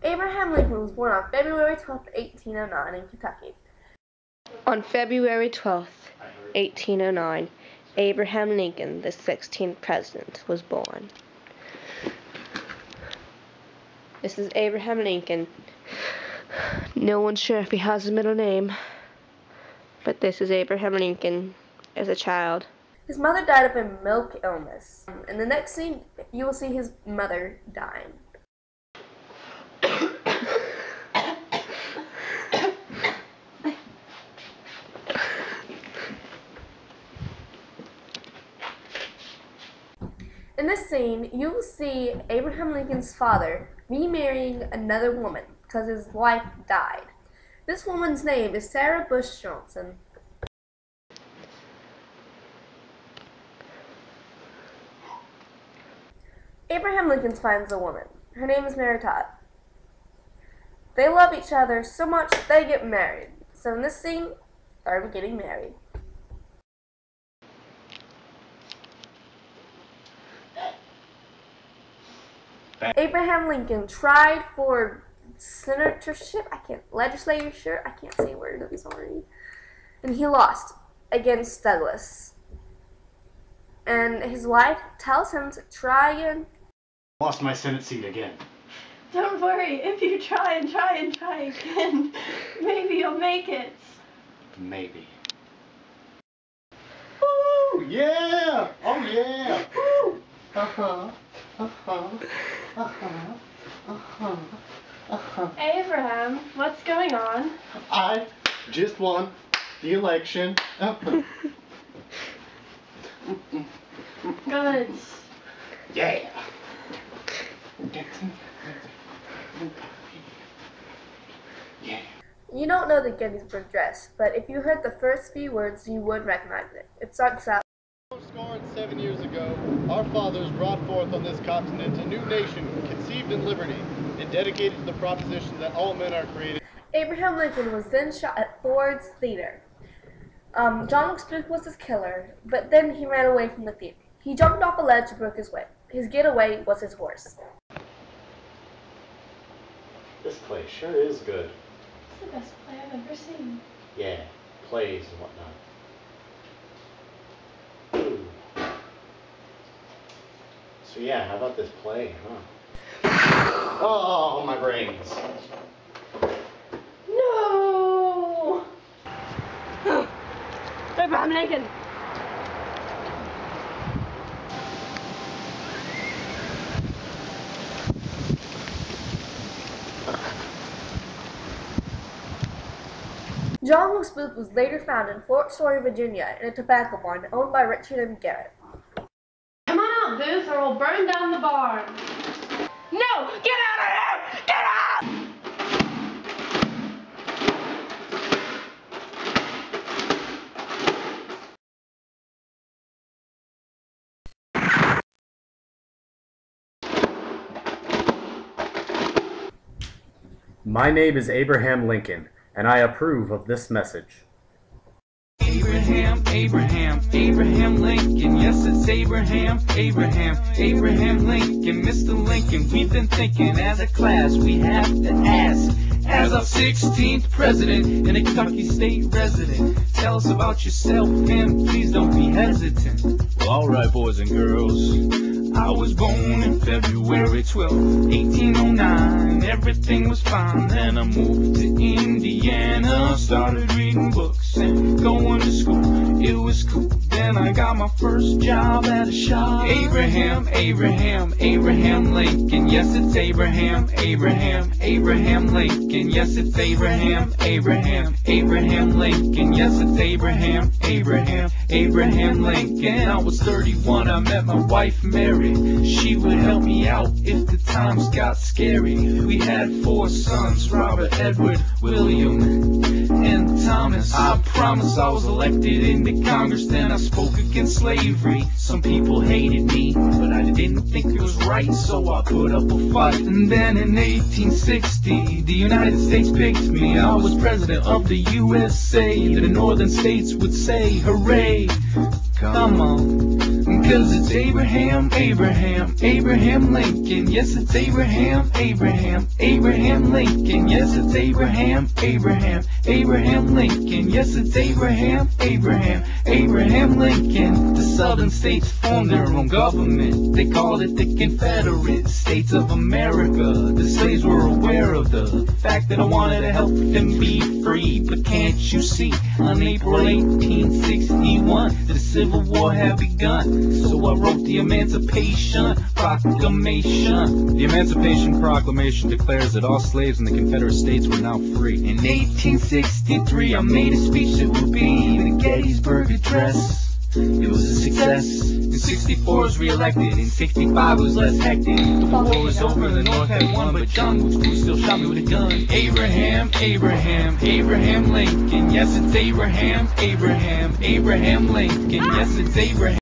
Abraham Lincoln was born on February 12, 1809 in Kentucky. On February 12, 1809, Abraham Lincoln, the 16th president, was born. This is Abraham Lincoln. No one's sure if he has a middle name, but this is Abraham Lincoln as a child. His mother died of a milk illness. In the next scene, you will see his mother dying. In this scene, you will see Abraham Lincoln's father remarrying another woman because his wife died. This woman's name is Sarah Bush Johnson. Abraham Lincoln finds a woman. Her name is Mary Todd. They love each other so much that they get married. So in this scene, they're getting married. Abraham Lincoln tried for legislatorship, I can't say a word, I'm sorry. And he lost against Douglas. And his wife tells him to try again. Lost my Senate seat again. Don't worry, if you try and try and try again, maybe you'll make it. Maybe. Woo! Yeah! Oh yeah! Woo! Uh-huh. Uh-huh. Uh-huh. Uh-huh. Uh-huh. Abraham, what's going on? I just won the election. Good. Yeah. Yeah. You don't know the Gettysburg Address, but if you heard the first few words, you would recognize it. It starts out. 7 years ago, our fathers brought forth on this continent a new nation conceived in liberty and dedicated to the proposition that all men are created. Abraham Lincoln was then shot at Ford's Theater. John Wilkes Booth was his killer, but then he ran away from the theater. He jumped off a ledge and broke his way. His getaway was his horse. This play sure is good. It's the best play I've ever seen. Yeah, plays and whatnot. Ooh. So yeah, how about this play, huh? Oh, my brains. No! Abraham Lincoln! John Wilkes Booth was later found in Fort Story, Virginia, in a tobacco barn owned by Richard M. Garrett. Come on out, Booth, or we'll burn down the barn. No! Get out of here! Get out! My name is Abraham Lincoln, and I approve of this message. Abraham Lincoln, yes it's Abraham Lincoln, Mr. Lincoln, we've been thinking as a class we have to ask, as our 16th president and a Kentucky state resident, tell us about yourself and please don't be hesitant. Well, alright boys and girls, I was born in February 12, 1809, everything was fine, then I moved to Indiana, started reading books and going to school, it was cool, then I got my first job at a shop. Abraham Lincoln, yes it's Abraham Lincoln, yes it's Abraham Lincoln, yes it's Abraham Lincoln. I was 31, I met my wife Mary, she would help me out if the times got scary. We had 4 sons, Robert, Edward, William, and Thomas. I promise I was elected into Congress, then I spoke against slavery. Some people hated me, but I didn't think it was right, so I put up a fight. And then in 1860, the United States picked me. I was president of the USA. The northern states would say, hooray. Come on, Because it's Abraham, Abraham, Abraham Lincoln. Yes, it's Abraham, Abraham, Abraham Lincoln. Yes, it's Abraham, Abraham, Abraham Lincoln. Yes, it's Abraham, Abraham, Abraham Lincoln. The southern states formed their own government. They called it the Confederate States of America. The slaves were aware of the fact that I wanted to help them be free. But can't you see, on April 1861, the Civil War had begun. So I wrote the Emancipation Proclamation. The Emancipation Proclamation declares that all slaves in the Confederate States were now free. In 1863, I made a speech that would be the Gettysburg Address. It was a success. In 64 I was re-elected. In 65 it was less hectic. The war was over, the North had won, but John Wilkes Booth still shot me with a gun. Abraham, Abraham, Abraham Lincoln. Yes, it's Abraham, Abraham, Abraham Lincoln. Yes, it's Abraham.